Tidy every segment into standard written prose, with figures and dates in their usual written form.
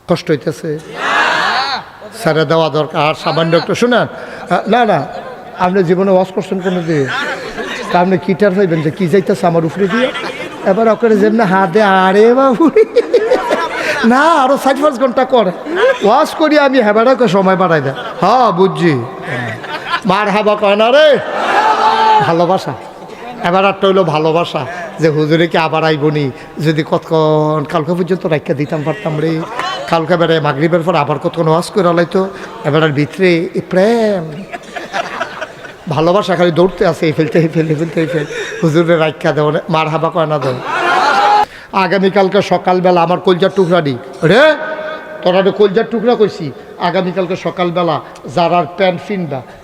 কষ্ট হইতেছে, ছেড়ে দেওয়া দরকার। আর সামান্য একটু শুনেন, না না, আপনি জীবনে ওয়াজ করছেন কোনো দিন? তা আপনি কিটার পাইবেন যে কি যাইতেছে আমার উপরে দিয়ে? এবার ওকে যেমনি হাতে, আরে বাবু না, আরো 4-5 ঘন্টা করে ওয়াজ করি আমি, হেবাটাকে সময় বাড়াই দেয়। হ্যাঁ বুঝছি, মার হাবা কয় না রে, ভালোবাসা। এবার একটা হইলো ভালোবাসা, যে হুজুরে কি আবার আইবনি, যদি কতক্ষণ কালকে পর্যন্ত রাখা দিতাম পারতাম রে, কালকে বেড়ে মাগরিবের পর আবার কতক্ষণ ওয়াজ করে লাইতো। এবার ভিতরে প্রেম ভালোবাসা খালি দৌড়তে আছে, এই ফেলতে এই ফেল হুজুরে রাখা দেও, মার হাবা কয় না দেও। আগামীকালকে সকালবেলা আমার কলজার টুকরা নি রে, তোরা কলজার টুকরা কইছি, আগামীকালকে সকালবেলা যারার প্যান্ট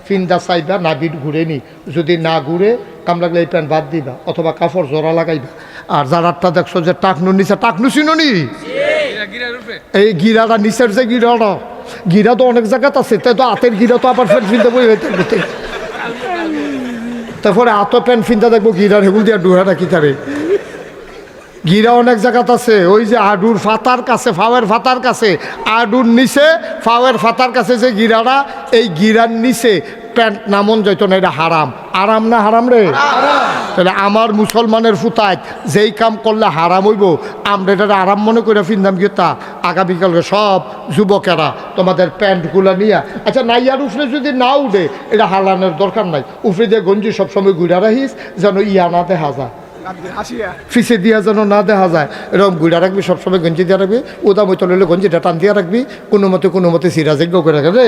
ফিন্দা চাইবা, নাবিট ঘুরে নি, যদি না ঘুরে কাম লাগলে এই প্যান্ট বাদ দিবা অথবা কাপড় জোড়া লাগাইবা। আর যারারটা দেখছো যে টাকনুর নিচে, টাকনু চিনি এই গিরাটা নিচের যে গিরাটা, গিরা তো অনেক জায়গাতে আছে, তাই তো হাতের গিরা তো আবার প্যান্ট ফিনতে বই হইতে, তারপরে হাত প্যান্ট ফিনতে দেখবো গিরার হেগুল দিয়া ডুহা রাখি তারে। গিরা অনেক জায়গাতে আছে, ওই যে আডুর ফাতার কাছে, ফাওয়ের ফাতার কাছে, আডুর নিচে ফাওয়ের ফাতার কাছে যে গিরাটা, এই গিরার নিচে প্যান্ট নামন যাইত না, এটা হারাম। আরাম না হারাম রে? তাহলে আমার মুসলমানের ফুতায় যেই কাম করলে হারাম হইব, আমরা এটা আরাম মনে করে ফিনদাম গীতা। আগামীকালকে সব যুবকেরা তোমাদের প্যান্টগুলো নিয়ে, আচ্ছা নাইয়ার উফরে যদি না উঠে, এটা হালানোর দরকার নাই, উফরে দিয়ে গঞ্জি সবসময় ঘুরে রাখিস যেন ইয়া না দেখা যায়, ফিসে দিয়া যেন না দেখা যায়, এরকম গুড়া রাখবি, সবসময় গঞ্জি দিয়ে রাখবি, উদাম ওই তলে গঞ্জিটা টান দিয়ে রাখবি, কোনো মতে সিরাজেজ্ঞ করে রাখবে রে।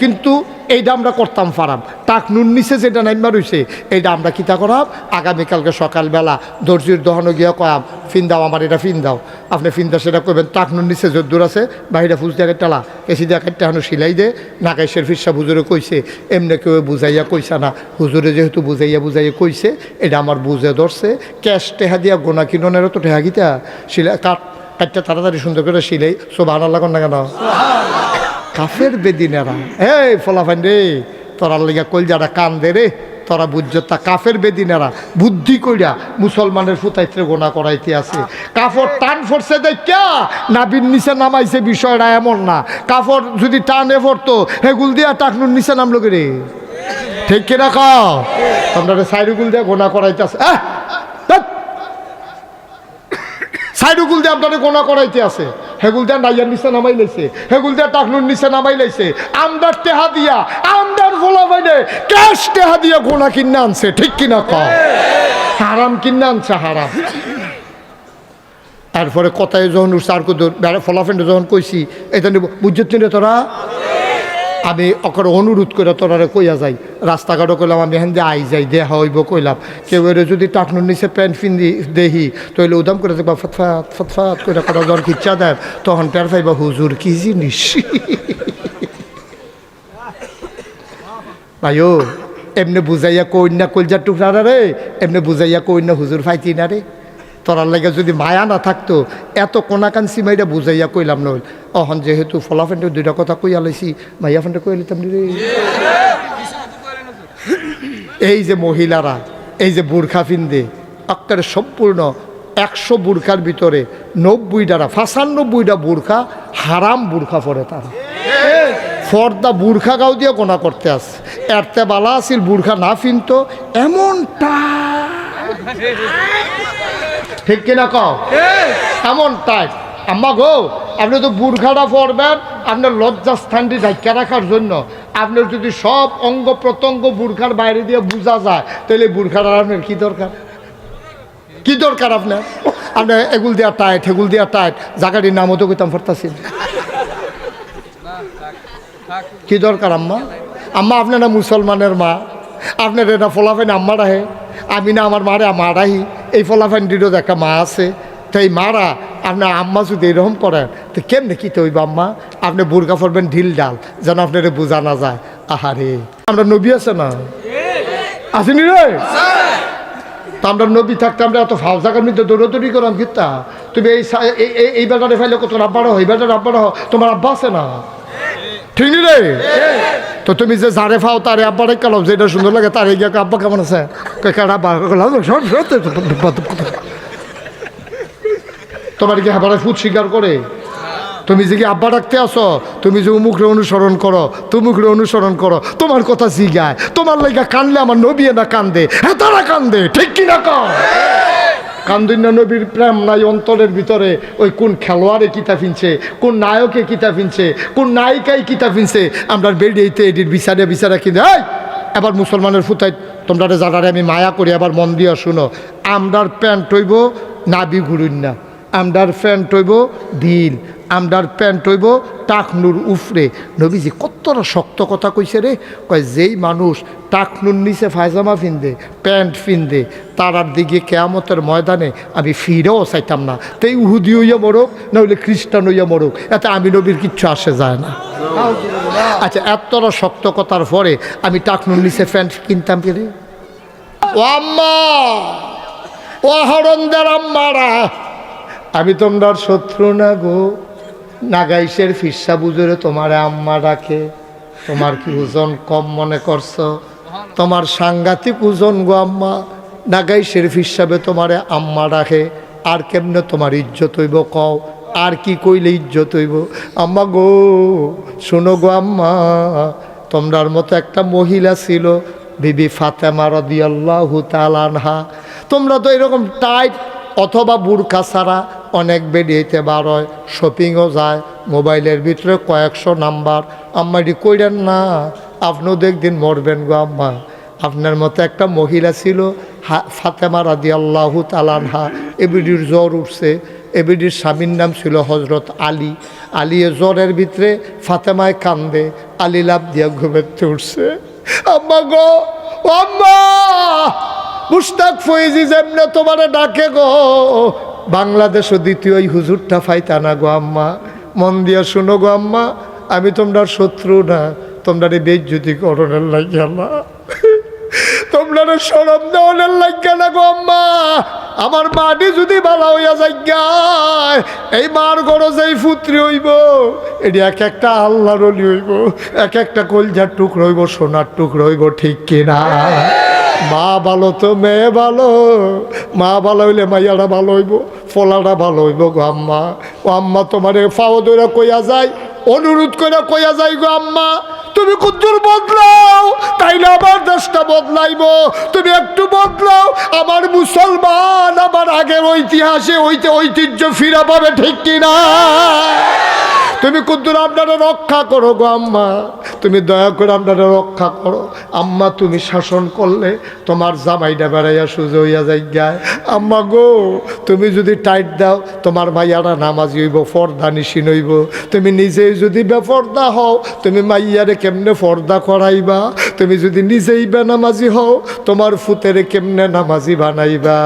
কিন্তু এইটা আমরা করতাম ফারাম, টাকনুর নিচে যেটা নাইমা রয়েছে, এইটা আমরা কিতা করাম, আগামীকালকে সকালবেলা দর্জির দহনো গিয়া কয়াম, ফিন দাও আমার এটা ফিন দাও, আপনি ফিন দাও সেটা করবেন, টাকনুর নিচে যদ্দূর আছে বাহিরে ফুজ দিয়ে টালা এসি দিয়ে কাটতে হানো সিলাই দে, নাকাইশের ফিরসা হুজুরে কইছে, এমনি কেউ বুঝাইয়া কইসা না, হুজুরে যেহেতু বুঝাইয়া কইছে, এটা আমার বুঝে ধরছে, ক্যাশ টেহা দিয়া গোনা কিননেরও তো টেহা গিতা সিলাই কাটটা তাড়াতাড়ি সুন্দর করে সিলাই সুবহানাল্লাহ কন না কেন? কাফের বেদিনেরা, এই ফলাফাইন রে, তোরার লেগা কলজাটা কান দে রে, তোরা বুঝছ তা কাফের বেদিনেরা বুদ্ধি কইরা মুসলমানের ফুতাইতে গোনা করাইতে আছে। কাফর টান ফরছে দেখা নাবির নিচে নামাইছে, বিষয়টা এমন না, কাফর যদি টানে পড়তো হেগুল দিয়া টাকনুর নিচে নামলো রে, ঠিক কিনা কাও? তোমরা সাইডুগুল দিয়া গোনা করাইতে আছে, সাইডুগুল দিয়ে আপনাদের গোনা করাইতে আছে, হেগুল দিয়া নাইয়ার নিচে নামাই লাইছে, হেগুল দিয়া টাকনুর নিচে নামাই লাইছে, আমদার টেহা দিয়া, আমদার ফোলা বাইনে ক্যাশ টেহা দিয়া গোনা কিনে আনছে, ঠিক কিনা কও? হারাম কিনে আনছে, হারাম। তারপরে কথায় যখন উঠছে আর কুদুর ফলাফেন্ডে যখন কইছি এটা নিব, বুঝছিস রে তোরা, আমি ওকে অনুরোধ করে তোরারে কইয়া যাই, রাস্তাঘাটও কইলাম আমি এখান দিয়ে আই যাই, দেহা হইব কইলাম, কেউ এর যদি টাকনুর নিচে প্যান্ট ফিন্দি দেহি তইলে উদাম করে দেখবা ফতফাত ফতফাত করে করা জ্বর খিচ্ছা দেয়, তখন টের পাইবা হুজুর কি জিনিস। ভাইও এমনি বুঝাইয়া কই না কলজার টুকরা রে, এমনি বুঝাইয়া কই না হুজুর ফাইতি না রে, তোরার লাগে যদি মায়া না থাকতো এত কোনাকান সিমাইটা বুঝাইয়া কইলাম নইল। অহন যেহেতু ফলাফেন্টে দুইটা কথা কইয়া লাইছি, মাইয়া ফেন্টে কই লিতাম রে। এই যে মহিলারা এই যে বুরখা ফিন্দে, আক্কারে সম্পূর্ণ 100 বুরখার ভিতরে 90টারা 95টা বুরখা হারাম বুরখা পরে, তারা ফর্দা বুরখা গাও দিয়ে গোনা করতে আসে। এরতে বালা আসিল বুরখা না ফিনতো এমনটা, ঠিক কিনা কও? এমন টাইট আম্মা গো, আপনি তো বুরখাটা পরবেন আপনার লজ্জাস্থানটি ঢাকা রাখার জন্য, আপনার যদি সব অঙ্গ প্রত্যঙ্গ বুরখার বাইরে দিয়ে বোঝা যায়, তাহলে বুরখাটা আপনার কি দরকার? কি দরকার আপনার? আপনার এগুল দেওয়া টাইট, হেগুল দেওয়া টাইট, জায়গাটির নামও তো কইতাম ফরতাছি, কি দরকার আম্মা? আম্মা আপনারা মুসলমানের মা, আপনার এটা ফলাফেন আম্মা রাহে, আমি না আমার মারে মা রাহি, এই ফলাফেনটিরও একটা মা আছে, তো এই মারা আপনার আম্মা যদি এরকম করেন তো কেমনে কি তৈব আম্মা? আপনি বুরকা পরবেন ঢিল ডাল, যেন আপনার বোঝা না যায়। আহারে আমরা নবী আছে না, আসেনি রে? তা আমরা নবী থাকতে আমরা এত ফাও জায়গার মধ্যে দৌড়াদৌড়ি করাম গীতা, তুমি এই বেটারে ফাইলে কত আব্বার হো, এই বেটার আব্বার হো, তোমার আব্বা আছে না, ঠিক নি রে? তো তুমি যে যারে ফাও তারে আব্বারে কালাম, যেটা সুন্দর লাগে তারে গিয়ে আব্বা কেমন আছে, তোমার কি হাবারে ফুট স্বীকার করে? তুমি যে কি আব্বা ডাকতে আসো, তুমি যে উমুকরে অনুসরণ করো, তুমুকরে অনুসরণ করো, তোমার কথা জিগায়, তোমার লাইগা কানলে আমার নবী না কান্দে, হ্যাঁ তারা কান্দে, ঠিক কিনা কম? কান্দুন্না নবীর প্রেম নাই অন্তরের ভিতরে, ওই কোন খেলোয়াড়ে কিতা ফিনছে, কোন নায়কে কিতা ফিনছে, কোন নায়িকাই কিতা ফিনছে, আমরা বেরিয়েতে এটির বিচারে বিচারে কিন্তু এই এবার মুসলমানের ফুতাই তোমরা যারা আমি মায়া করি, আবার মন দিয়া শুনো, আমরার প্যান্ট হইব নাবি ঘুরুন না, আমরার প্যান্ট হইব দিল, আমরার প্যান্ট হইব টাকনুর উফরে। নবীজি কতটা শক্ত কথা কইছে রে, কয় যেই মানুষ টাকনুর নিচে ফায়জামা ফিনদে, প্যান্ট ফিনদে, তারার দিকে কেয়ামতের ময়দানে আমি ফিরেও চাইতাম না, তাই উহুদি হইয়া মরুক না হইলে খ্রিস্টান হইয়া মরুক, এতে আমি নবীর কিচ্ছু আসে যায় না। আচ্ছা, এতটা শক্ত কথার পরে আমি টাকনুর নিচে প্যান্ট কিনতাম কিনে? ও আম্মা, ও হরণদের আম্মারা, আমি তোমার শত্রু না গো, নাগাইশের ফিরসা বুঝরে তোমারে আম্মা ডাকে, তোমার কি ওজন কম মনে করছো? তোমার সাংঘাতিক ওজন গো আম্মা, নাগাইশের ফিরসাবে তোমারে আম্মা ডাকে, আর কেমনে তোমার ইজ্জত হইব কও, আর কি কইলে ইজ্জত হইব? আম্মা গো শোনো গো আম্মা, তোমরার মতো একটা মহিলা ছিল বিবি ফাতেমা রাদিয়াল্লাহু তাআলা আনহা, তোমরা তো এরকম টাইট অথবা বুরকা ছাড়া অনেক বেরিয়েতে বার হয়, শপিংও যায়, মোবাইলের ভিতরে কয়েকশো নাম্বার, আম্মা এটি কইরেন না, আপনিও দেখদিন মরবেন গো আম্মা। আপনার মতো একটা মহিলা ছিল ফাতেমা রাদিয়াল্লাহু তাআলা আনহা, এবিডির জ্বর উঠছে, এবিডির স্বামীর নাম ছিল হজরত আলী, আলিয়ে জ্বরের ভিতরে ফাতেমায় কান্দে, আলী লাভ দিয়া ঘুমেতে উঠছে, আম্মা গো আম্মা, মুশতাক ফয়েজি যেমনে তোমারে ডাকে গো, বাংলাদেশও দ্বিতীয় ওই হুজুরটা ফাইতা না গো আম্মা, মন দিয়া শুনো গো আম্মা, আমি তোমরা শত্রু না, তোমরা বেইজ্জতি করণের লাগিয়া না, তোমরা শরম দেওয়ানের লাগিয়া না গো আম্মা, আমার মাটি যদি ভালো হইয়া যাই, এই মার গড় যেই পুত্রী হইব, এটি এক একটা আল্লাহর ওলি হইব, এক একটা কলজার টুকরো হইব, সোনার টুকরো হইব, ঠিক কিনা? মা ভালো তো মেয়ে ভালো, মা ভালো হইলে মাইয়ারা ভালো হইব, ফলাটা ভালো হইব গো আম্মা। ও আম্মা তোমার ফাও ধরে কইয়া যায়, অনুরোধ করে কইয়া যায় গো আম্মা, তুমি কুদ্দুর বদলাও, তাইলে আমার দেশটা বদলাইব, তুমি একটু বদলাও, আমার মুসলমান আমার আগের ঐতিহাসে ঐতিহ্য ফিরা পাবে, ঠিক কিনা? তুমি কুদ্দুর আপনারা রক্ষা করো গো আম্মা, তুমি দয়া করে আপনারা রক্ষা করো আম্মা, তুমি শাসন করলে তোমার জামাইটা বেড়াইয়া সুজো হইয়া যাইগায়, আম্মা গো তুমি যদি টাইট দাও, তোমার মাইয়ারা নামাজি হইব, ফর্দা নিশিন হইব, তুমি নিজেই যদি বেফর্দা হও, তুমি মাইয়ারে কেমনে ফর্দা করাইবা? তুমি যদি নিজেই বেনামাজি হও, তোমার ফুতেরে কেমনে নামাজি বানাইবা?